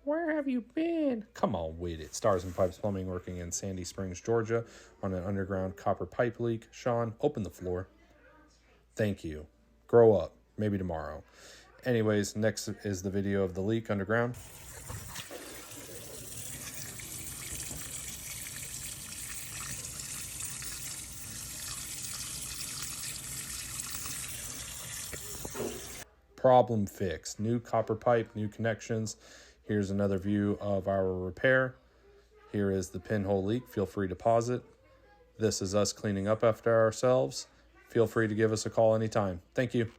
Where have you been? Come on with it. Stars and Pipes Plumbing, working in Sandy Springs, Georgia, on an underground copper pipe leak. Sean, open the floor. Thank you. Grow up. Maybe tomorrow. Anyways, next is the video of the leak underground. Problem fixed. New copper pipe, new connections. Here's another view of our repair. Here is the pinhole leak. Feel free to pause it. This is us cleaning up after ourselves. Feel free to give us a call anytime. Thank you.